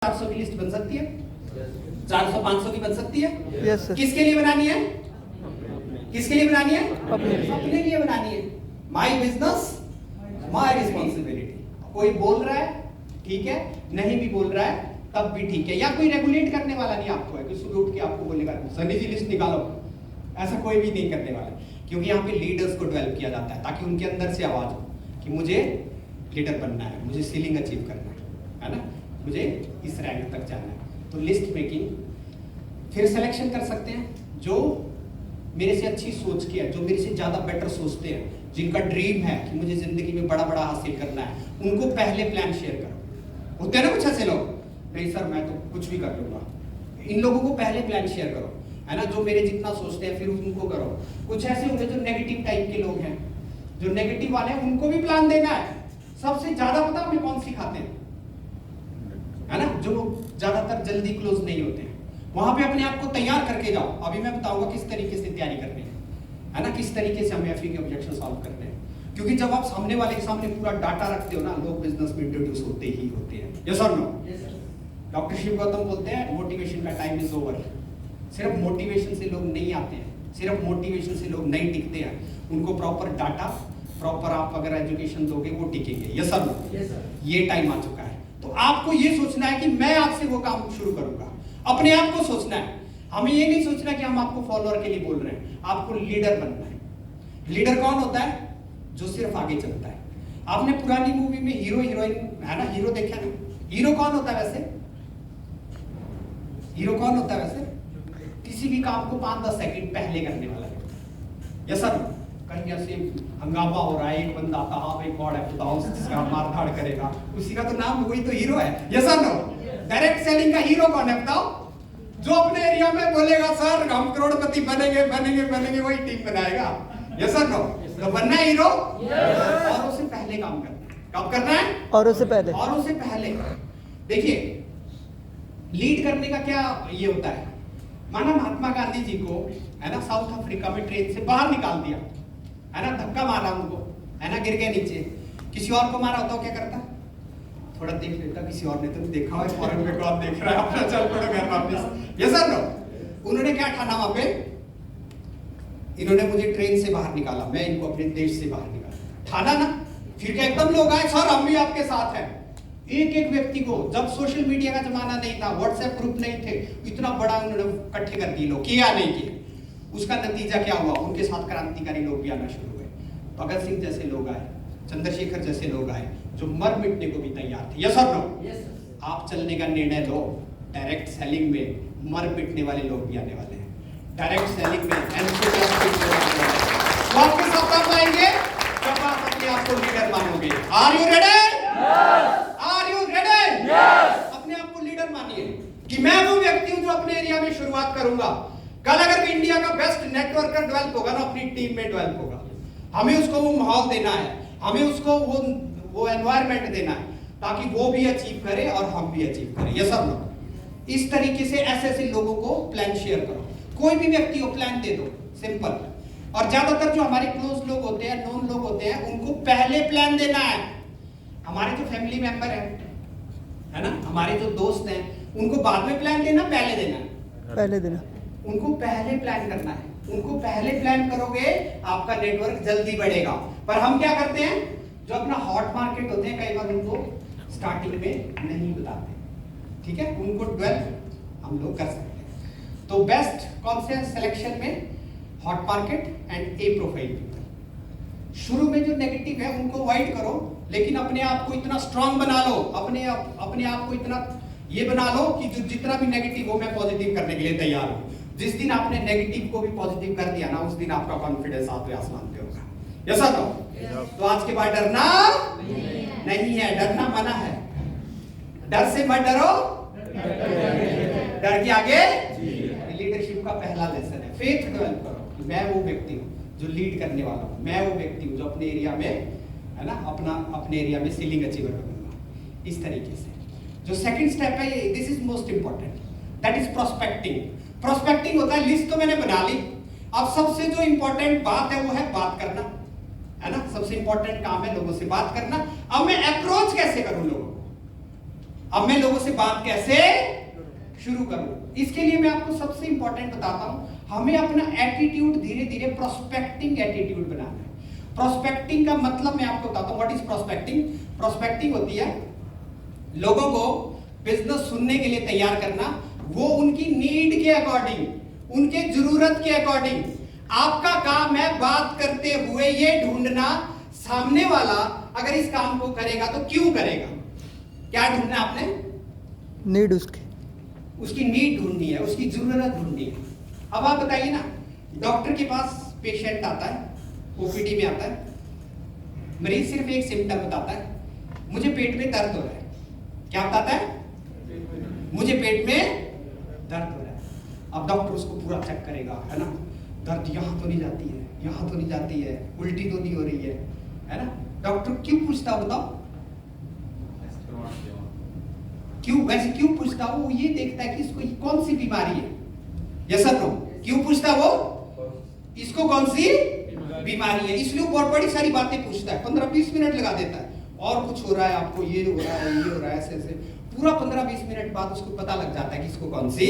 400 की लिस्ट बन सकती है? 400-500 की बन सकती है? Yes sir. किसके लिए बनानी है? किसके लिए बनानी है? अपने अपने लिए बनानी है। My business my responsibility. कोई बोल रहा है ठीक है, नहीं भी बोल रहा है तब भी ठीक है, या कोई रेगुलेट करने वाला नहीं आपको है, कोई सुबह उठ के आपको बोलेगा सनी जी लिस्ट निकालो, ऐसा कोई भी नहीं करने वाला। क्योंकि यहाँ पे लीडर्स को डेवलप किया जाता है ताकि उनके अंदर से आवाज हो कि मुझे लीडर बनना है, मुझे सीलिंग अचीव करना है ना, मुझे इस रैंक तक जाना है। तो लिस्ट मेकिंग, फिर सिलेक्शन कर सकते हैं जो मेरे से अच्छी सोच के है, जो मेरे से ज्यादा बेटर सोचते हैं, जिनका ड्रीम है कि मुझे जिंदगी में बड़ा बड़ा हासिल करना है, उनको पहले प्लान शेयर करो। होते हैं ना कुछ ऐसे लोग, नहीं सर मैं तो कुछ भी कर लूंगा, इन लोगों को पहले प्लान शेयर करो, है ना, जो मेरे जितना सोचते हैं फिर उनको करो। कुछ ऐसे होंगे जो नेगेटिव टाइप के लोग हैं, जो नेगेटिव वाले हैं उनको भी प्लान देना है। सबसे ज्यादा पता हमें कौन सिखाते हैं, है ना, जो ज्यादातर जल्दी क्लोज नहीं होते हैं। वहां पे अपने आप को तैयार करके जाओ। अभी मैं बताऊंगा किस तरीके से तैयारी करनी है ना, किस तरीके से हमें एफई के ऑब्जेक्शन सॉल्व करने हैं। क्योंकि जब आप सामने वाले के सामने पूरा डाटा रखते हो ना, लोग बिजनेस में इंट्रोड्यूस होते ही होते हैं। यस और नो? डॉक्टर शिव गौतम बोलते हैं मोटिवेशन का टाइम इज ओवर। सिर्फ मोटिवेशन से लोग नहीं आते हैं, सिर्फ मोटिवेशन से लोग नहीं टिकते हैं, उनको प्रॉपर डाटा, प्रॉपर आप अगर एजुकेशन दोगे वो टिकेंगे। यस और नो? ये टाइम आ चुका है। तो आपको ये सोचना है कि मैं आज से वो काम शुरू करूंगा। अपने आप को सोचना है, हमें ये नहीं सोचना कि हम आपको फॉलोअर के लिए बोल रहे हैं, आपको लीडर बनना है। लीडर कौन होता है? जो सिर्फ आगे चलता है। आपने पुरानी मूवी में हीरो हीरोइन है ना, हीरो देखा ना, हीरो कौन होता है वैसे? हीरो कौन होता है वैसे? किसी भी काम को 5-10 सेकंड पहले करने वाला है। Yes sir? कहीं ऐसे हंगामा हो रहा है, एक बंदा आता हाँ भाई गॉड है बताओ जिसका मारधाड़ करेगा, उसी का तो नाम वही तो हीरो है। Yes sir? No? Direct selling का हीरो कौन है बताओ? जो अपने एरिया में बोलेगा सर हम करोड़पति बनेंगे बनेंगे बनेंगे, वही टीम बनाएगा। Yes sir? नो? तो बनना है हीरो, औरों से पहले काम करना है। कब करना है? औरों से पहले। औरों से पहले। देखिए लीड करने का क्या ये होता है, माना महात्मा गांधी जी को है ना साउथ अफ्रीका में ट्रेन से बाहर निकाल दिया, है ना, धक्का मारा उनको, है ना, गिर गए नीचे। किसी और को मारा होता क्या करता? थोड़ा देख लेता, किसी और ने तो देखा है, फॉरेन में कौन देख रहा है, अपना चल पड़ो घर वापस। Yes sir? नो? उन्होंने क्या ठाना वहां पे? इन्होंने मुझे ट्रेन से बाहर निकाला, मैं इनको अपने देश से बाहर निकाला, ठाना ना। फिर क्या एकदम लोग आए सर हम भी आपके साथ हैं। एक एक व्यक्ति को, जब सोशल मीडिया का जमाना नहीं था, व्हाट्सएप ग्रुप नहीं थे, इतना बड़ा उन्होंने इकट्ठे कर दिए लोग, किया नहीं किया। उसका नतीजा क्या हुआ? उनके साथ क्रांतिकारी लोग भी आना शुरू हुए। भगत सिंह जैसे लोग आए, चंद्रशेखर जैसे लोग आए, जो मर मिटने को भी तैयार थे। यस और नो? आप चलने का निर्णय लो, डायरेक्ट सेलिंग में मर मिटने वाले लोग भी आने वाले हैं। डायरेक्ट सेलिंग में एंथुसियास्टिक लोग आने वाले हैं। वो आपके साथ काम आएंगे जब आप अपने आप को लीडर मानोगे। Are you ready? Are you ready? अपने आप को लीडर मानिए कि मैं वो व्यक्ति हूं जो अपने एरिया में शुरुआत करूंगा। कल अगर इंडिया का बेस्ट नेटवर्कर डेवलप होगा ना, अपनी टीम में डेवलप होगा। हमें उसको वो माहौल देना है, हमें उसको वो एनवायरनमेंट देना है ताकि वो भी अचीव करे और हम भी अचीव करें। ये सब लोग इस तरीके से ऐसे लोगों को प्लान शेयर करो। कोई भी व्यक्ति को प्लान दे दो, सिंपल। और ज्यादातर जो हमारे क्लोज लोग होते हैं, नोन लोग होते हैं, उनको पहले प्लान देना है। हमारे जो फैमिली मेंबर है ना, हमारे जो दोस्त हैं, उनको बाद में प्लान देना, पहले देना? पहले देना। उनको पहले प्लान करना है। उनको पहले प्लान करोगे आपका नेटवर्क जल्दी बढ़ेगा। पर हम क्या करते हैं, जो अपना हॉट मार्केट होते हैं कई बार उनको स्टार्टिंग में नहीं बताते, ठीक है, उनको डेवलप हम लोग कर सकते हैं। तो बेस्ट कौन से सिलेक्शन में? Hot market and A profile people. शुरू में जो नेगेटिव है उनको अवॉइड करो, लेकिन अपने आप को इतना स्ट्रांग बना लो, अपने आप को इतना ये बना लो कि जो जितना भी नेगेटिव हो मैं पॉजिटिव करने के लिए तैयार हूं। जिस दिन आपने नेगेटिव को भी पॉजिटिव कर दिया ना, उस दिन आपका कॉन्फिडेंस सातवें आसमान पे होगा। यस और नो? तो आज के बाद डरना नहीं है, डरना मना है। डर से मत डरो, डर के आगे। लीडरशिप का पहला लेसन है, फेथ डेवलप करो कि मैं वो व्यक्ति हूं जो लीड करने वाला हूं, मैं वो व्यक्ति हूं जो अपने एरिया में, है ना, अपने एरिया में सीलिंग अचीवर बनूंगा। इस तरीके से जो सेकंड स्टेप है, this is most important, that is prospecting. Prospecting होता है लिस्ट तो मैंने बना ली, अब सबसे जो इंपॉर्टेंट बात है वो है बात करना, है ना, सबसे इंपॉर्टेंट काम है लोगों से बात करना। अब मैं अप्रोच कैसे करूं लोगों को? अब मैं लोगों से बात कैसे शुरू करूं? इसके लिए मैं आपको सबसे इंपॉर्टेंट बताता हूं, हमें अपना एटीट्यूड धीरे धीरे प्रोस्पेक्टिंग एटीट्यूड बनाना है। प्रोस्पेक्टिंग का मतलब मैं आपको बताता हूं, व्हाट इज प्रोस्पेक्टिंग? प्रोस्पेक्टिंग होती है लोगों को बिजनेस सुनने के लिए तैयार करना, वो उनकी नीड के अकॉर्डिंग, उनके जरूरत के अकॉर्डिंग। आपका काम है बात करते हुए ये ढूंढना, सामने वाला अगर इस काम को करेगा तो क्यों करेगा। क्या ढूंढना आपने? नीड उसकी नीड ढूंढनी है, उसकी जरूरत ढूंढनी है। अब आप बताइए ना, डॉक्टर के पास पेशेंट आता है, ओपीडी में आता है, मरीज सिर्फ एक सिम्टम बताता है, मुझे पेट में दर्द हो रहा है। क्या बताता है? मुझे पेट में दर्द हो रहा है। अब डॉक्टर उसको पूरा चेक करेगा, है ना, दर्द यहां तो नहीं जाती है, यहां तो नहीं जाती है, उल्टी तो नहीं हो रही है ना। डॉक्टर क्यों पूछता, बताओ क्यों? वैसे क्यों पूछता? वो ये देखता है कि इसको कौन सी बीमारी है। Yes sir no? क्यों पूछता वो? इसको कौन सी बीमारी है, इसलिए वो बहुत बड़ी सारी बातें पूछता है, 15-20 मिनट लगा देता है। और कुछ हो रहा है आपको, ये हो रहा है, ये हो रहा है, ऐसे ऐसे पूरा 15-20 मिनट बाद उसको पता लग जाता है कि इसको कौन सी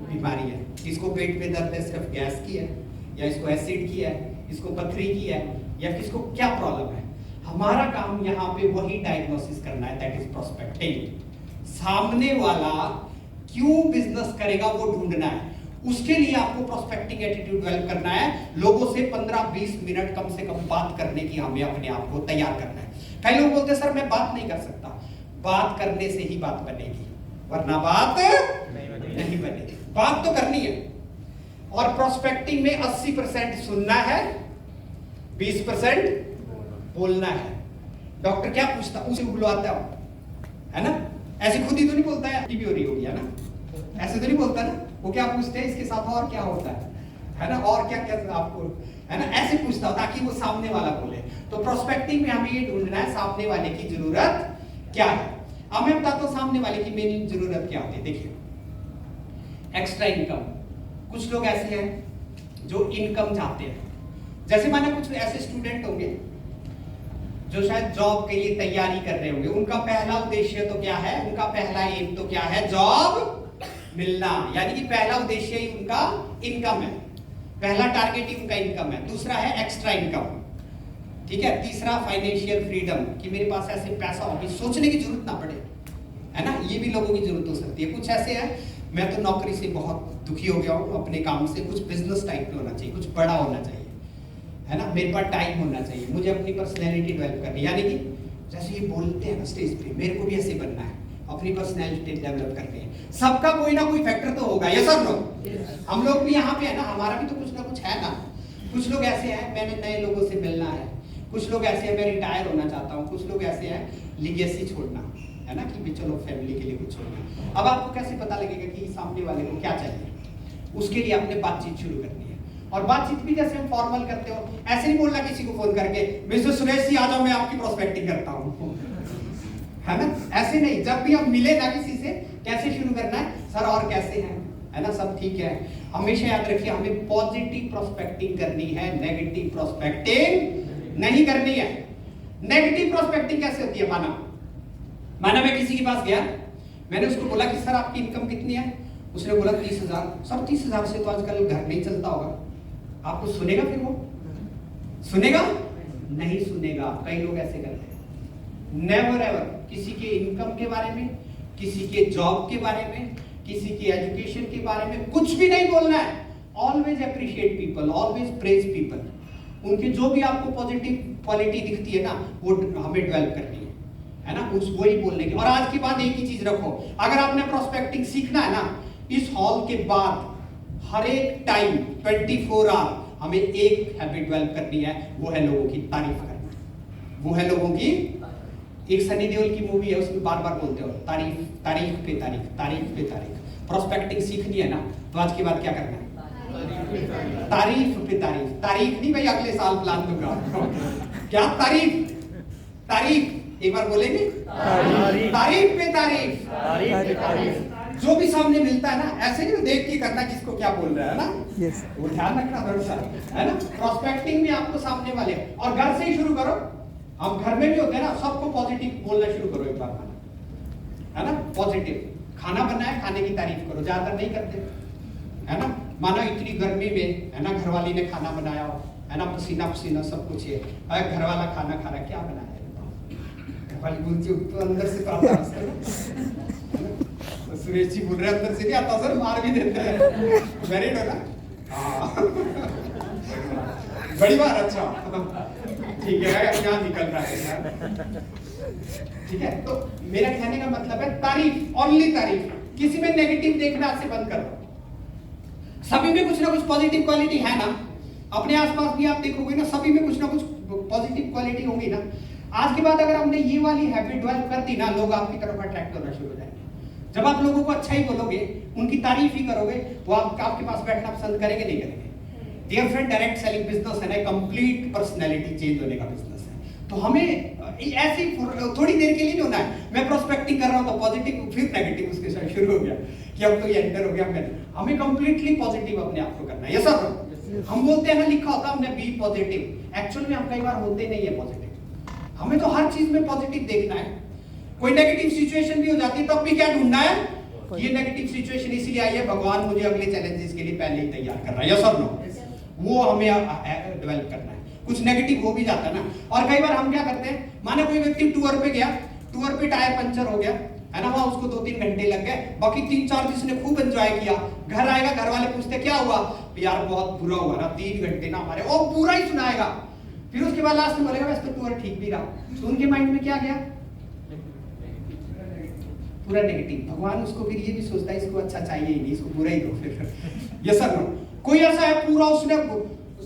बीमारी है। इसको पेट में दर्द है, सिर्फ गैस की है, या इसको एसिड की है, इसको पथरी की है, या किसको क्या प्रॉब्लम है। हमारा काम यहाँ पे वही डायग्नोसिस करना है, दैट इज प्रोस्पेक्टिंग। सामने वाला क्यों बिजनेस करेगा वो ढूंढना है। उसके लिए आपको प्रोस्पेक्टिंग एटीट्यूड डेवलप करना है। लोगों से 15-20 मिनट कम से कम बात करने की हमें अपने आप को तैयार करना है। कई लोग बोलते हैं सर मैं बात नहीं कर सकता। बात करने से ही बात बनेगी, वरना बात नहीं बनेगी। बात तो करनी है। और प्रोस्पेक्टिंग में 80% सुनना है, 20% बोलना है। डॉक्टर क्या पूछता, उसे बुलवाता है ना, ऐसे खुद ही तो नहीं बोलता है टीबी हो रही होगी, है ना, ऐसे तो नहीं बोलता ना। वो क्या पूछते हैं, इसके साथ और क्या होता है ना, और क्या क्या आपको, है ना, ऐसे पूछता हो ताकि वो सामने वाला बोले। तो प्रोस्पेक्टिंग में हमें ये ढूंढना है सामने वाले की जरूरत क्या है। अब मैं बताता हूं सामने वाले की मेन जरूरत क्या होती है। देखिए, एक्स्ट्रा इनकम। कुछ लोग ऐसे हैं जो इनकम चाहते हैं। जैसे माने कुछ ऐसे स्टूडेंट होंगे जो शायद जॉब के लिए तैयारी कर रहे होंगे। उनका पहला उद्देश्य तो क्या है, उनका पहला एम तो क्या है, जॉब मिलना। यानी कि पहला उद्देश्य ही उनका इनकम है, पहला टारगेट ही उनका इनकम है। दूसरा है एक्स्ट्रा इनकम, ठीक है। तीसरा फाइनेंशियल फ्रीडम, कि मेरे पास ऐसे पैसा हो कि सोचने की जरूरत ना पड़े, है ना, ये भी लोगों की जरूरत हो सकती है। कुछ ऐसे हैं, मैं तो नौकरी से बहुत दुखी हो गया हूँ, अपने काम से, कुछ बिजनेस टाइप में होना चाहिए, कुछ बड़ा होना चाहिए, है ना, मेरे पास टाइम होना चाहिए, मुझे अपनी पर्सनैलिटी डेवलप करनी। यानी कि जैसे ये बोलते हैं ना स्टेज पे, मेरे को भी ऐसे बनना है, अपनी पर्सनैलिटी डेवलप करनी है। सबका कोई ना कोई फैक्टर तो होगा, ये सब लोग, हम लोग भी यहाँ पे है ना, हमारा भी तो कुछ ना कुछ है ना। कुछ लोग ऐसे हैं, मैंने नए लोगों से मिलना है। कुछ लोग ऐसे हैं, मैं रिटायर होना चाहता हूँ। कुछ लोग ऐसे हैं, लीगेसी छोड़ना, है ना, कि चलो फैमिली के लिए कुछ छोड़ना। अब आपको कैसे पता लगेगा कि सामने वाले को क्या चाहिए? उसके लिए आपने बातचीत शुरू करनी है। और बातचीत भी जैसे हम फॉर्मल करते हो, ऐसे नहीं बोलना किसी को फोन करके, मिस्टर सुरेश जी आ जाओ, मैं आपकी प्रोस्पेक्टिंग करता हूँ, है ना, ऐसे नहीं। जब भी हम मिले ना किसी से, कैसे शुरू करना है, सर और कैसे हैं, है ना, सब ठीक है। हमेशा याद रखिए, हमें पॉजिटिव प्रोस्पेक्टिंग करनी है, नेगेटिव प्रोस्पेक्टिंग नहीं करनी है। नेगेटिव प्रोस्पेक्टिंग कैसे होती है? माना मैं किसी के पास गया, मैंने उसको बोला कि सर आपकी इनकम कितनी है? उसने बोला 30,000। सर 30,000 से तो आजकल घर नहीं चलता होगा। आपको सुनेगा? फिर वो सुनेगा? नहीं सुनेगा। कई लोग ऐसे करते हैं। नेवर एवर किसी के इनकम के बारे में, किसी के जॉब के बारे में, किसी के एजुकेशन के बारे में कुछ भी नहीं बोलना है। Always appreciate people, always praise people. उनके जो भी आपको पॉजिटिव क्वालिटी दिखती है ना, वो हमें डेवलप करनी है ना, उस वही बोलने की। और आज की बात एक ही चीज रखो, अगर आपने प्रोस्पेक्टिंग सीखना है ना, इस हॉल के बाद हर एक टाइम 24 आवर हमें एक हैबिट डेवलप करनी है, वो है लोगों की तारीफ करना। वो है लोगों की, एक सनी देओल की मूवी है, उसमें बार बार बोलते हो तारीफ, तारीफ पे तारीफ, तारीफ पे तारीफ। प्रोस्पेक्टिंग सीखनी है ना, तो आज के बाद क्या करना है? तारीफ पे तारीफ। तारीफ नहीं भाई अगले साल प्लान दूंगा, क्या तारीफ? तारीफ एक बार बोलेंगे, तारीफ पे तारीफ। जो भी सामने मिलता है ना, ऐसे नहीं देख के करना किसको क्या बोल रहा है ना, वो ध्यान रखना थोड़ा सा, है ना। प्रोस्पेक्टिंग में आपको सामने वाले, और घर से ही शुरू करो। हम घर में भी होते हैं ना, सबको पॉजिटिव बोलना शुरू करो एक बार। है ना, पॉजिटिव। खाना बना है, खाने की तारीफ करो, ज्यादा नहीं करते, है ना। मानो इतनी गर्मी में, है ना, घरवाली ने खाना बनाया हो, है ना, पसीना पसीना सब कुछ है, घर वाला खाना खा रहा है, क्या बनाया है, घरवाली बोलती तो अंदर से तो आता है। तो सुरेश जी बोल रहे अंदर से नहीं आता सर, मार भी देते हैं, मैरिड हो ना? हाँ बड़ी बार, अच्छा ठीक है, यहाँ निकल रहा है, ठीक है। तो मेरा कहने का मतलब है तारीफ, ओनली तारीफ, किसी में नेगेटिव देखना आज से बंद कर दो। सभी में कुछ ना कुछ पॉजिटिव क्वालिटी है ना, अपने आसपास भी आप देखोगे ना, सभी में कुछ ना कुछ पॉजिटिव क्वालिटी होगी ना। आज के बाद अगर हमने ये वाली हैबिट डेवलप कर दी ना, लोग आपकी तरफ अट्रैक्ट होना शुरू हो जाएंगे। जब आप लोगों को अच्छा ही बोलोगे, उनकी तारीफ ही करोगे, वो आपके पास बैठना पसंद करेंगे नहीं करेंगे। Dear friend, direct selling business है ना, कंप्लीट पर्सनैलिटी चेंज होने का बिजनेस है। तो हमें ऐसे थोड़ी देर के लिए नहीं होना है, मैं प्रोस्पेक्टिंग कर रहा हूँ तो पॉजिटिव, फिर नेगेटिव उसके साथ शुरू हो गया कि अब तो ये एंटर हो गया मैंने, हमें कंप्लीटली पॉजिटिव अपने आप को करना है। यस सर, हम बोलते हैं ना, लिखा होता है हमने बी पॉजिटिव, एक्चुअल में हम कई बार होते नहीं है पॉजिटिव। हमें तो हर चीज में पॉजिटिव देखना है। कोई नेगेटिव सिचुएशन भी हो जाती है, तब भी क्या ढूंढना है, ये नेगेटिव सिचुएशन इसलिए आई है, भगवान मुझे अगले चैलेंजेस के लिए पहले ही तैयार कर रहा है। यस और नो, वो हमें डेवलप करना है। कुछ नेगेटिव हो भी जाता है ना, और कई बार हम क्या करते हैं, माने कोई व्यक्ति टूर पे गया, टूर पे टायर पंचर हो गया, है ना, वहां उसको 2-3 घंटे लग गए, बाकी 3-4 जिसने खूब एंजॉय किया, घर आएगा, घर वाले पूछते क्या हुआ, यार बहुत बुरा हुआ ना, 3 घंटे ना हमारे, और पूरा ही सुनाएगा। फिर उसके बाद लास्ट में बोलेगा वैसे तो टूर ठीक भी रहा, तो उनके माइंड में क्या गया, पूरा नेगेटिव। भगवान उसको फिर ये भी सोचता है इसको अच्छा चाहिए ही नहीं, इसको बुरा ही दो फिर। यस सर, कोई ऐसा है पूरा उसने,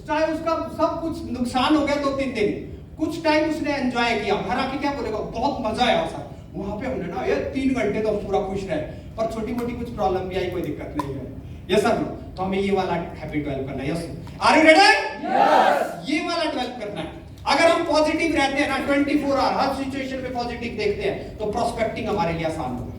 चाहे उसका सब कुछ नुकसान हो गया 2-3 दिन, कुछ टाइम उसने एंजॉय किया, घर आके क्या बोलेगा, बहुत मजा आया सर, वहां पे हमने ना ये 3 घंटे तो हम पूरा खुश रहे, पर छोटी मोटी कुछ प्रॉब्लम भी आई, कोई दिक्कत नहीं है। यस सर, तो हमें ये वाला हैबिट डेवलप करना है। Yes, are you ready? Yes, ये वाला डेवलप करना है। अगर हम पॉजिटिव रहते हैं ना, 24 आवर हर सिचुएशन में पॉजिटिव देखते हैं, तो प्रोस्पेक्टिंग हमारे लिए आसान होगा।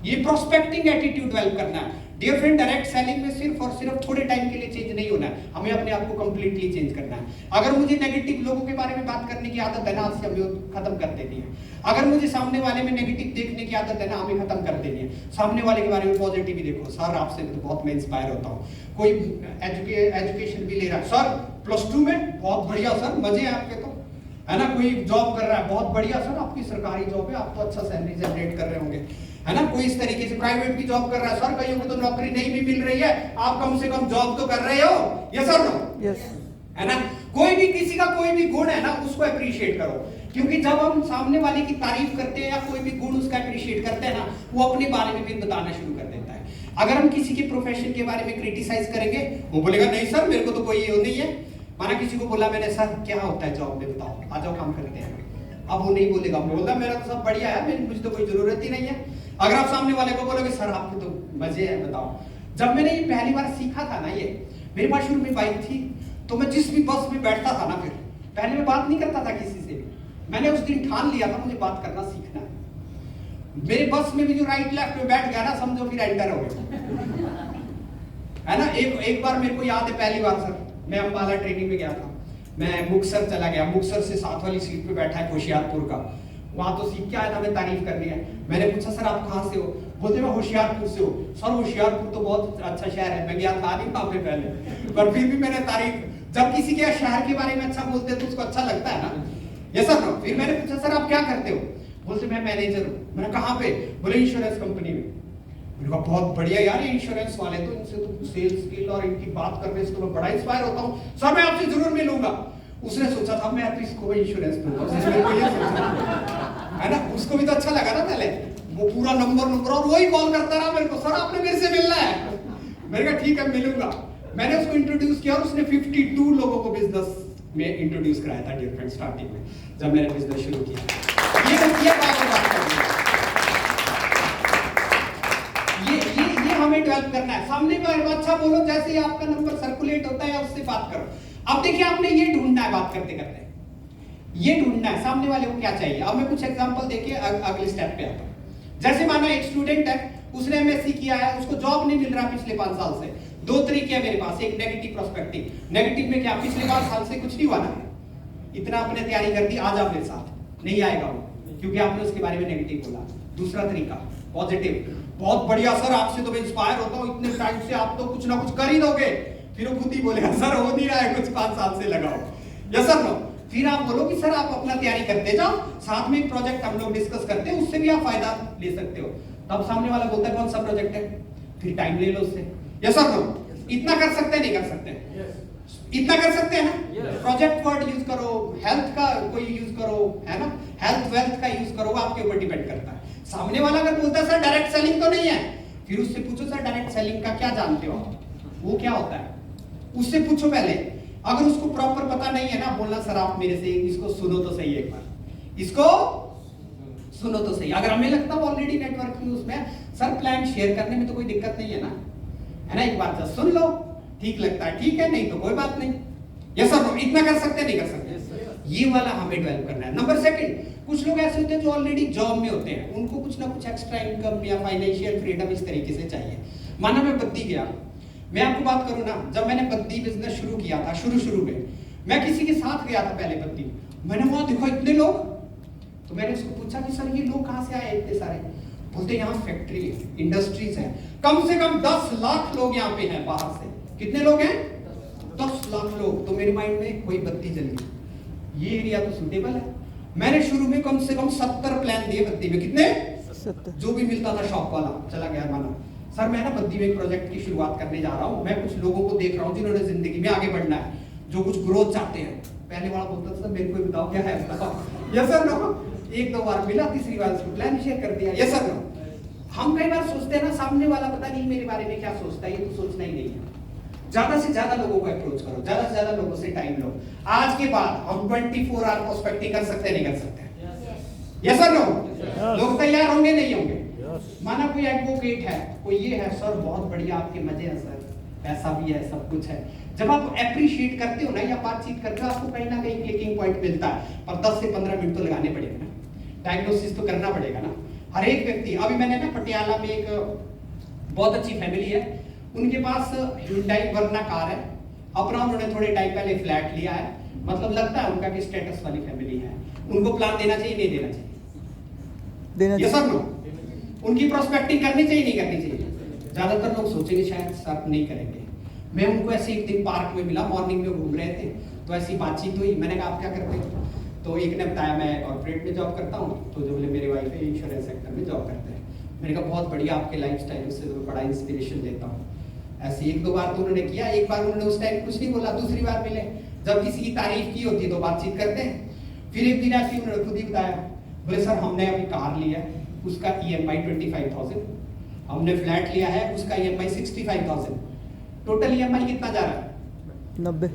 ये प्रोस्पेक्टिंग एटीट्यूड डेवलप करना है। डियर फ्रेंड, डायरेक्ट सेलिंग में सिर्फ और सिर्फ थोड़े टाइम के लिए चेंज नहीं होना है, हमें अपने आप को कंप्लीटली चेंज करना है। अगर मुझे नेगेटिव लोगों के बारे में बात करने की आदत है ना, आज से हमें खत्म कर देनी है। अगर मुझे सामने वाले में नेगेटिव देखने की आदत है ना, हमें खत्म कर देनी है। सामने वाले के बारे में पॉजिटिव ही देखो। सर आपसे तो बहुत मैं इंस्पायर होता हूँ, कोई एजुकेशन भी ले रहा है, सर +2 में बहुत बढ़िया सर, मजे हैं आपके तो, है ना। कोई जॉब कर रहा है, बहुत बढ़िया सर, आपकी सरकारी जॉब है, आप तो अच्छा सैलरी जनरेट कर रहे होंगे, है ना। कोई इस तरीके से प्राइवेट भी जॉब कर रहा है, सर कईयों को तो नौकरी नहीं भी मिल रही है, आप कम से कम जॉब तो कर रहे हो। Yes sir, no? यस, है ना। कोई भी किसी का कोई भी गुण है ना, उसको अप्रिशिएट करो, क्योंकि जब हम सामने वाले की तारीफ करते हैं या कोई भी गुण उसका अप्रिशिएट करते हैं ना, वो अपने बारे में भी बताना शुरू कर देता है। अगर हम किसी के प्रोफेशन के बारे में क्रिटिसाइज करेंगे, वो बोलेगा नहीं सर मेरे को तो कोई ये नहीं है। माना किसी को बोला मैंने, सर क्या होता है जॉब में, बताओ, आ जाओ काम करते हैं। अब वो नहीं बोलेगा, बोलता मेरा तो सब बढ़िया है, मुझे तो कोई जरूरत ही नहीं है। अगर आप सामने वाले को बोलोगे सर आपके तो मजे हैं, बताओ। जब मैंने ये पहली बार सीखा था ना, ये मेरे पास शुरू में बाइक थी, तो मैं जिस भी बस में बैठता था ना, फिर पहले मैं बात नहीं करता था किसी से। मैंने उस दिन ठान लिया था मुझे बात करना सीखना है। मेरे बस में भी जो राइट लेफ्ट में बैठ गया ना, समझो फिर एंटर हो गया, है ना। एक बार मेरे को याद है, पहली बार सर मैं अम्बाला ट्रेनिंग में गया था, मैं मुक्तसर चला गया, मुक्तसर से साथ वाली सीट पे बैठा है होशियारपुर का, वहां तो सीख के आया था, मैं तारीफ करनी है। मैंने पूछा सर आप कहाँ से हो, बोलते मैं होशियारपुर से हो। सर होशियारपुर तो बहुत अच्छा शहर है, मैं गया था नहीं वहां पे पहले, पर फिर भी मैंने तारीफ, जब किसी के शहर के बारे में अच्छा बोलते हैं तो उसको अच्छा लगता है ना। ये सर, फिर मैंने पूछा सर आप क्या करते हो, बोलते मैं मैनेजर हूँ। मैंने कहाँ पे, बोले इंश्योरेंस कंपनी में। मैंने कहा बहुत बढ़िया यार, ये इंश्योरेंस वाले तो, इनसे तो सेल्स स्किल और इनकी बात करने से तो मैं बड़ा इंस्पायर होता हूँ, सर मैं आपसे जरूर मिलूंगा। उसने सोचा था मैं तो इसको इंश्योरेंस दूंगा, है ना, उसको भी तो अच्छा लगा ना पहले, वो पूरा नंबर और वही कॉल करता रहा मेरे को, सर आपने मेरे से मिलना है। मैंने कहा ठीक है मिलूंगा। मैंने उसको इंट्रोड्यूस किया और उसने 52 लोगों को बिजनेस में इंट्रोड्यूस कराया था डियर फ्रेंड, स्टार्टिंग में जब मैंने बिजनेस शुरू किया। ये हमें डेवलप करना है। सामने वाले अच्छा बोलो, जैसे ही आपका नंबर सर्कुलेट होता है उससे बात करो। अब देखिए आपने ये ढूंढना है, बात करते करते ये ढूंढना है सामने वाले को क्या चाहिए। अब मैं कुछ एग्जांपल देके अगले स्टेप पे आता हूं। जैसे माना एक स्टूडेंट है, उसने एमएससी किया है, उसको जॉब नहीं मिल रहा पिछले 5 साल से। 2 तरीके हैं मेरे पास, एक नेगेटिव प्रोस्पेक्टिव। नेगेटिव में क्या, पिछले 5 साल से कुछ नहीं हुआ ना, इतना आपने तैयारी कर दी, आज आप मेरे साथ नहीं आएगा वो, क्योंकि आपने उसके बारे में नेगेटिव बोला। दूसरा तरीका पॉजिटिव, बहुत बढ़िया सर, आपसे तो मैं इंस्पायर होता हूँ, इतने टाइम से आप तो कुछ ना कुछ कर ही दोगे। फिर वो खुद ही बोलेगा सर हो नहीं रहा है, कुछ 5 साल से लगाओ, यस सर नो। फिर आप बोलो कि सर आप अपना तैयारी करते जाओ, साथ में एक प्रोजेक्ट हम लोग डिस्कस करते हैं, उससे भी आप फायदा ले सकते हो। तब सामने वाला बोलता है कौन सा प्रोजेक्ट है, फिर टाइम ले लो उससे, यस सर नो। इतना कर सकते हैं नहीं कर सकते? इतना कर सकते हैं ना? प्रोजेक्ट वर्ड यूज करो, हेल्थ का कोई यूज करो, है ना, हेल्थ वेल्थ का यूज करो, आपके ऊपर डिपेंड करता है। सामने वाला अगर बोलता है सर डायरेक्ट सेलिंग तो नहीं है, फिर उससे पूछो सर डायरेक्ट सेलिंग का क्या जानते हो, वो क्या होता है, उससे पूछो पहले। अगर उसको प्रॉपर पता नहीं है ना, बोलना सर आप मेरे से इसको सुनो तो सही, एक बार इसको सुनो तो सही। अगर हमें लगता है ऑलरेडी नेटवर्किंग उसमें, सर प्लान शेयर करने में तो कोई दिक्कत नहीं है ना, है ना, एक बार जस्ट सुन लो, ठीक लगता है ठीक है, नहीं तो कोई बात नहीं, यस सर। इतना कर सकते हैं नहीं कर सकते? ये वाला हमें डेवलप करना है। नंबर सेकंड, कुछ लोग ऐसे होते हैं जो ऑलरेडी जॉब में होते हैं, उनको कुछ ना कुछ एक्स्ट्रा इनकम या फाइनेंशियल फ्रीडम इस तरीके से चाहिए। माना मैं बद्दी गया, मैं आपको बात करूं ना, जब मैंने बद्दी बिजनेस शुरू किया था, शुरू में मैं किसी के साथ गया था पहले बद्दी, मैंने वहां देखा इतने लोग, तो मैंने उसको पूछा कि सर ये लोग कहां से आए इतने सारे? बोलते यहाँ फैक्ट्री है, इंडस्ट्रीज है, कम से कम 10 लाख लोग यहाँ पे हैं बाहर से। कितने लोग हैं? 10 लाख लोग। तो मेरे माइंड में कोई बत्ती जल गई, ये एरिया तो सुटेबल है। मैंने शुरू में कम से कम 70 प्लान दिए बद्दी में। कितने? 70। जो भी मिलता था शॉप वाला चला गया। मानो सर मैं ना बद्दी में एक प्रोजेक्ट की शुरुआत करने जा रहा हूँ, मैं कुछ लोगों को देख रहा हूँ जिन्होंने जिंदगी में आगे बढ़ना है, जो कुछ ग्रोथ चाहते हैं। पहले वाला बोलता था सर मेरे को बताओ क्या है, यस सर नो। 1-2 बार मिला, तीसरी बार उसको प्लान शेयर कर दिया, यस सर नो। हम कई बार सोचते हैं ना सामने वाला पता नहीं मेरे बारे में क्या सोचता है, ये तो सोचना ही नहीं है। ज्यादा से ज्यादा लोगों को अप्रोच करो, ज्यादा से ज्यादा लोगों से टाइम लो। आज के बाद हम 24 आवर प्रोस्पेक्टिंग कर सकते नहीं कर सकते? Yes sir no. लोग तैयार होंगे नहीं होंगे? माना कोई एडवोकेट है, कोई ये है, सर बहुत बढ़िया आपके मजे हैं सर, पैसा भी है सब कुछ है। जब आप अप्रिशिएट करते हो ना या बातचीत करते हो, आपको कहीं ना कहीं क्लिकिंग पॉइंट मिलता है, पर 10 से 15 मिनट तो लगाने पड़ेगा ना, डायग्नोसिस तो करना पड़ेगा ना। हर एक व्यक्ति, अभी मैंने ना पटियाला में एक बहुत अच्छी फैमिली है, उनके पास Hyundai वर्ना कार है, अपना उन्होंने थोड़े टाइम पहले फ्लैट लिया है, मतलब लगता है उनका कि स्टेटस वाली फैमिली है। उनको प्लान देना चाहिए नहीं देना चाहिए? Yes sir no. उनकी प्रोस्पेक्टिंग करनी चाहिए नहीं करनी चाहिए? ज्यादातर लोग सोचेंगे शायद सर नहीं करेंगे। मैं उनको ऐसे एक दिन पार्क में मिला, मॉर्निंग में घूम रहे थे, तो ऐसी बातचीत हुई। मैंने कहा आप क्या करते हो? तो एक ने बताया मैं कॉर्पोरेट में जॉब करता हूँ, तो जो बोले मेरे वाइफ है इंश्योरेंस सेक्टर में जॉब करते हैं। मैंने कहा बहुत बढ़िया आपके लाइफस्टाइल, उससे तो बड़ा इंस्पिरेशन लेता हूँ। ऐसे 1-2 बार तो उन्होंने किया, एक बार उन्होंने उस टाइम कुछ नहीं बोला, दूसरी बार मिले, जब किसी की तारीफ की होती तो बातचीत करते हैं। फिर एक दिन ऐसे उन्होंने खुद ही बताया, बोले सर हमने अभी कार लिया है, उसका EMI 25,000, हमने फ्लैट लिया है, उसका EMI 65,000, टोटल EMI कितना जा रहा है? 90।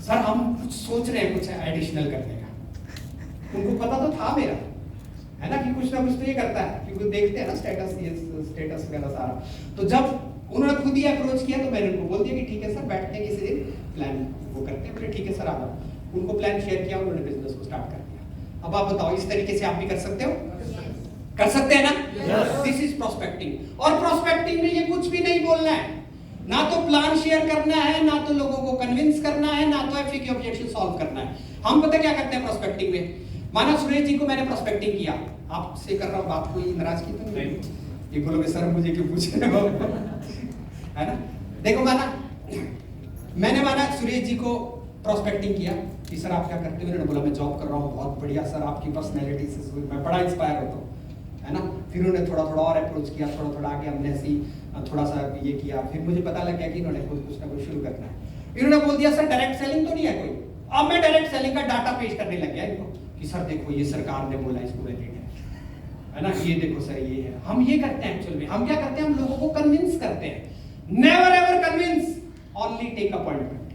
सर हम कुछ सोच रहे हैं कुछ एडिशनल करने का। उनको पता तो था मेरा, है ना, कि कुछ ना कुछ तो ये करता है, क्योंकि देखते हैं ना स्टेटस वगैरह सारा। तो जब उन्होंने खुद ही अप्रोच किया तो मैंने उनको बोल दिया कि ठीक है सर बैठते हैं किसी दिन, प्लान वो करते हैं। बोले ठीक है सर आ जाओ। उनको प्लान शेयर किया, उन्होंने बिजनेस को स्टार्ट कर दिया। अब आप बताओ इस तरीके से आप भी कर सकते हो? कर सकते हैं ना? This is prospecting. और प्रोस्पेक्टिंग में ये कुछ भी नहीं बोलना है, ना तो प्लान शेयर करना है, ना तो लोगों को कन्विंस करना है, ना तो एफए की ऑब्जेक्शन सॉल्व करना है। हम पता क्या करते हैं प्रोस्पेक्टिंग में? माना सुरेश जी को मैंने प्रोस्पेक्टिंग किया, आपसे कर रहा हूं बात, कोई नाराजगी तो नहीं? ये बोलोगे सर मुझे क्यों पूछ रहे हो, है ना। देखो मैंने सुरेश जी को प्रोस्पेक्टिंग किया कि सर आप क्या करते हो? उन्होंने बोला मैं जॉब कर रहा हूँ, बहुत बढ़िया सर आपकी पर्सनैलिटी से मैं बड़ा इंस्पायर होता हूँ, है ना। फिर उन्होंने थोड़ा और अप्रोच किया, थोड़ा आगे हमने ऐसी थोड़ा सा ये किया। फिर मुझे पता लग गया कि इन्होंने कुछ ना कुछ शुरू करना है। इन्होंने बोल दिया सर डायरेक्ट सेलिंग तो नहीं है कोई। अब मैं डायरेक्ट सेलिंग का डाटा पेश करने लग गया इनको कि सर देखो ये सरकार ने बोला इसको वैलिड है ना, ये देखो सर ये है। हम ये करते हैं एक्चुअल में, हम क्या करते हैं, हम लोगों को कन्विंस करते हैं। Never ever convince, only take appointment,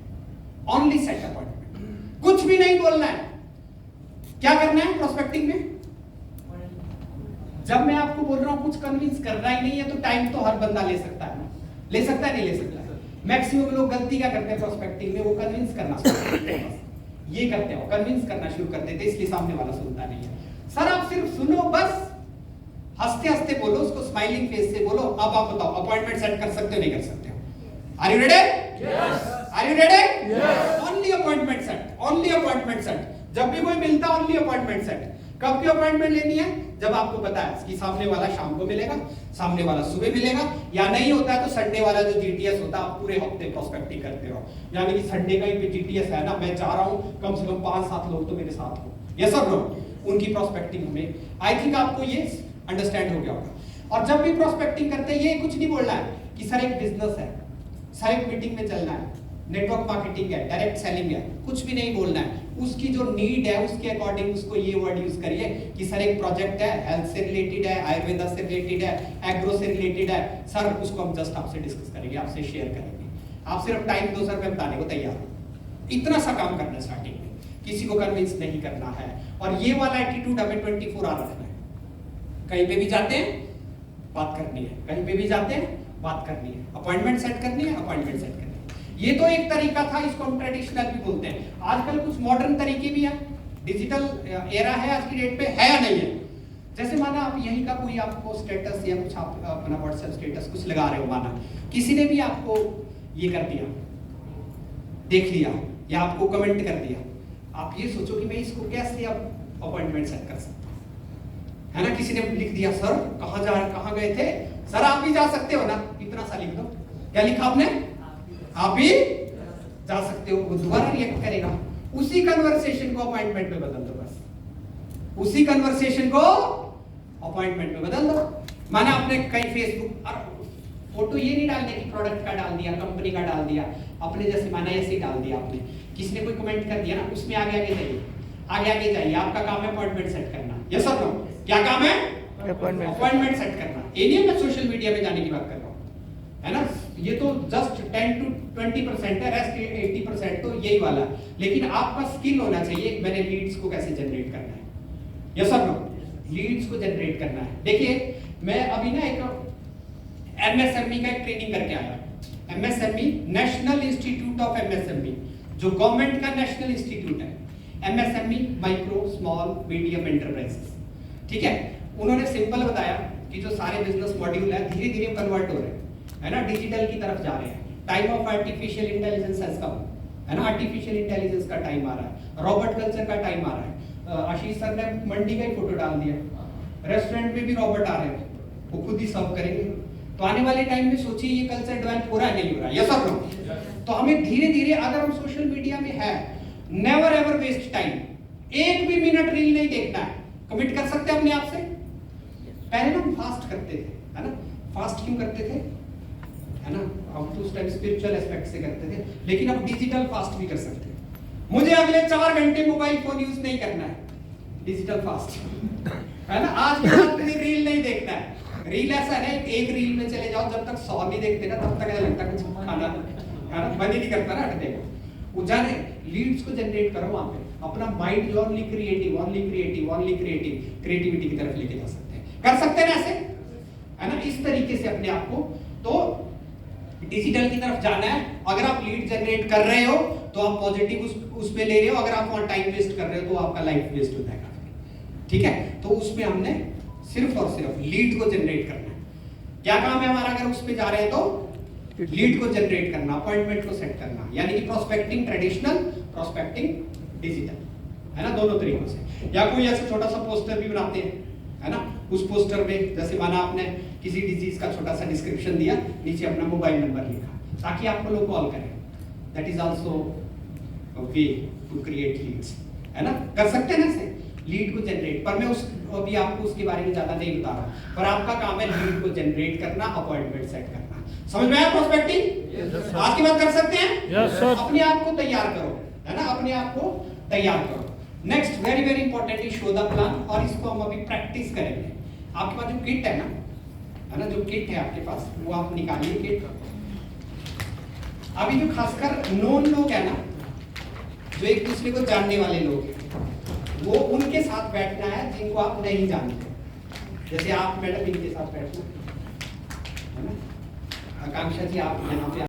only set appointment. कुछ भी नहीं बोलना है। क्या करना है प्रोस्पेक्टिंग में? जब मैं आपको बोल रहा हूं कुछ कन्विंस करना ही नहीं है, तो टाइम तो हर बंदा ले सकता है ना, ले सकता है नहीं ले सकता है? मैक्सिमम लोग गलती क्या करते हैं प्रोस्पेक्टिंग में, वो कन्विंस करना शुरू करते हैं, ये करते हैं, कन्विंस करना शुरू कर देते हैं, इसलिए सामने वाला सुनता नहीं है। सर आप सिर्फ सुनो, बस हंसते हंसते बोलो, उसको स्माइलिंग फेस से बोलो। अब आप बताओ अपॉइंटमेंट सेट कर सकते हो नहीं कर सकते हो? Are you ready? Yes. Are you ready? Yes. Only appointment set, only appointment set. जब भी कोई मिलता ओनली अपॉइंटमेंट सेट। कब की अपॉइंटमेंट लेनी है? जब आपको पता है कि सामने वाला शाम को मिलेगा, सामने वाला सुबह मिलेगा, या नहीं होता है तो संडे वाला जो जीटीएस होता है आप पूरे हफ्ते प्रोस्पेक्टिंग करते रहो, यानी कि संडे का ही जीटीएस है ना, मैं चाह रहा हूं कम से कम 5-7 लोग तो मेरे साथ हो, ये सब लोग उनकी प्रोस्पेक्टिंग हमें, आई थिंक आपको ये अंडरस्टैंड हो गया होगा। और जब भी प्रोस्पेक्टिंग करते हैं, ये कुछ नहीं बोलना है कि सर एक बिजनेस है, सर एक मीटिंग में चलना है, नेटवर्क मार्केटिंग है, डायरेक्ट सेलिंग है, कुछ भी नहीं बोलना है। उसकी जो नीड है उसके अकॉर्डिंग उसको ये वर्ड यूज करिए कि सर एक प्रोजेक्ट है, हेल्थ से रिलेटेड है, आयुर्वेदा से रिलेटेड है, एग्रो से रिलेटेड है, सर उसको हम जस्ट आपसे डिस्कस करेंगे, आपसे शेयर करेंगे, आप सिर्फ टाइम दो सर, मैं बताने को तैयार हूं। इतना सा काम करना है स्टार्टिंग में, किसी को कन्विंस नहीं करना है। और ये वाला एटीट्यूड हमें 24 आवर रखना है। कहीं पे भी जाते हैं बात करनी है, कहीं पे भी जाते हैं बात करनी है, अपॉइंटमेंट सेट करनी है, अपॉइंटमेंट सेट करनी है। ये तो एक तरीका था, इसको हम ट्रेडिशनल भी बोलते हैं। आजकल कुछ मॉडर्न तरीके भी हैं, डिजिटल एरा है आज की डेट पे, है या नहीं है? जैसे माना आप यहीं का कोई आपको स्टेटस या कुछ आप अपना व्हाट्सएप स्टेटस कुछ लगा रहे हो, माना किसी ने भी आपको ये कर दिया, देख लिया या आपको कमेंट कर दिया, आप ये सोचो कि मैं इसको कैसे अब अपॉइंटमेंट सेट कर सकता हूं, है ना? किसी ने लिख दिया सर कहां गए थे, सर आप भी जा सकते हो ना, इतना सा लिख दो। क्या लिखा आपने? आप भी जा सकते हो। वो दोबारा रिएक्ट करेगा, उसी कन्वर्सेशन को अपॉइंटमेंट में बदल दो, बस उसी कन्वर्सेशन को अपॉइंटमेंट में बदल दो। माना आपने कहीं फेसबुक फोटो ये नहीं डालने की प्रोडक्ट का डाल दिया, कंपनी का डाल दिया, अपने जैसे माना ऐसे ही डाल दिया आपने, किसी ने कोई कमेंट कर दिया ना, उसमें आगे जाइए, आगे जाइए। आपका काम है अपॉइंटमेंट सेट करना, यस सर नो? क्या काम है? अपॉइंटमेंट सेट करना। ये नहीं मैं सोशल मीडिया में जाने की बात कर रहा हूँ, है ना? ये तो जस्ट 10 to 20% है, रेस्ट 80% तो यही वाला। लेकिन आपका स्किल होना चाहिए, मैंने लीड्स को कैसे जनरेट करना है, यस सर नो? लीड्स को जनरेट करना है। देखिए मैं अभी ना एक एमएसएमई का एक ट्रेनिंग करके आया, MSME national institute of MSME, जो गवर्नमेंट का नेशनल इंस्टीट्यूट है, MSME micro small medium enterprises, ठीक है? उन्होंने सिंपल बताया कि जो सारे बिजनेस मॉड्यूल है धीरे धीरे कन्वर्ट हो रहे हैं, है ना, डिजिटल की तरफ जा रहे हैं। Time of artificial intelligence has come, है ना, आर्टिफिशियल इंटेलिजेंस का टाइम आ रहा है, रोबोट कल्चर का टाइम आ रहा है। आशीष सर ने मंडी का ही फोटो डाल दिया, रेस्टोरेंट में भी रोबोट आ रहे हैं, वो खुद ही सर्व करेंगे। तो आने वाले टाइम में सोचिए ये कल्चर डेवलप हो रहा है नहीं हो रहा है, यस और नो? तो हमें धीरे धीरे, अगर हम सोशल मीडिया में है, नेवर एवर वेस्ट टाइम, एक भी मिनट रील नहीं देखना है। कमिट कर सकते हैं अपने आप से? पहले ना हम फास्ट करते थे, है ना? फास्ट क्यों करते थे, है ना? हम तो उस टाइम स्पिरिचुअल एस्पेक्ट से करते थे, लेकिन अब डिजिटल फास्ट भी कर सकते हैं। मुझे अगले 4 घंटे मोबाइल फोन यूज नहीं करना है, डिजिटल फास्ट, है ना? आज के बाद मुझे रील नहीं देखना है। रील ऐसा है, एक रील में चले जाओ, जब तक 100 नहीं देखते ना तब तक ऐसा लगता है कुछ खाना, है ना, मन ही नहीं करता ना हटने को। वो जाने लीड्स को जनरेट करो, वहां पे अपना माइंड जो ओनली क्रिएटिविटी की तरफ लेके जा सकते हैं। कर सकते हैं ना ऐसे, है ना? इस तरीके से अपने आप को तो डिजिटल की तरफ जाना है। अगर आप लीड जनरेट कर रहे हो तो आप पॉजिटिव उस पे ले रहे हो, अगर आप वहां टाइम वेस्ट कर रहे हो तो आपका लाइफ वेस्ट हो जाएगा, ठीक है? तो उसमें हमने सिर्फ और सिर्फ लीड को जनरेट करना है। क्या काम है हमारा अगर उस पे जा रहे हैं तो? लीड को जनरेट करना, अपॉइंटमेंट को सेट करना, यानी कि प्रोस्पेक्टिंग ट्रेडिशनल, प्रोस्पेक्टिंग डिजिटल, है ना, दोनों तरीकों से। या कोई ऐसा छोटा सा पोस्टर भी बनाते हैं, है ना, उस पोस्टर में जैसे माना आपने किसी डिजीज का छोटा सा डिस्क्रिप्शन दिया, नीचे अपना मोबाइल नंबर लिखा ताकि आपको लोग कॉल करें। That is also a way to create leads, है ना? कर सकते हैं ना ऐसे लीड को जनरेट। पर मैं अभी आपको उसके बारे में ज्यादा नहीं बता रहा, पर आपका काम है लीड को जनरेट करना, अपॉइंटमेंट सेट करना। समझ में आया प्रोस्पेक्टिंग? आज की बात कर सकते हैं? Yes sir. अपने आप को तैयार करो, है ना, अपने आप को तैयार करो। Next very very important is show the plan, और इसको हम अभी प्रैक्टिस करेंगे। आपके पास जो किट है ना, जो किट है आपके पास, वो आप निकालिए किट। अभी जो खासकर नोन लोग है ना, जो एक दूसरे को जानने वाले लोग हैं, वो उनके साथ बैठना है जिनको आप नहीं जानते। जैसे आप मैडम इनके साथ बैठना, है ना? आकांक्षा जी आप यहाँ पे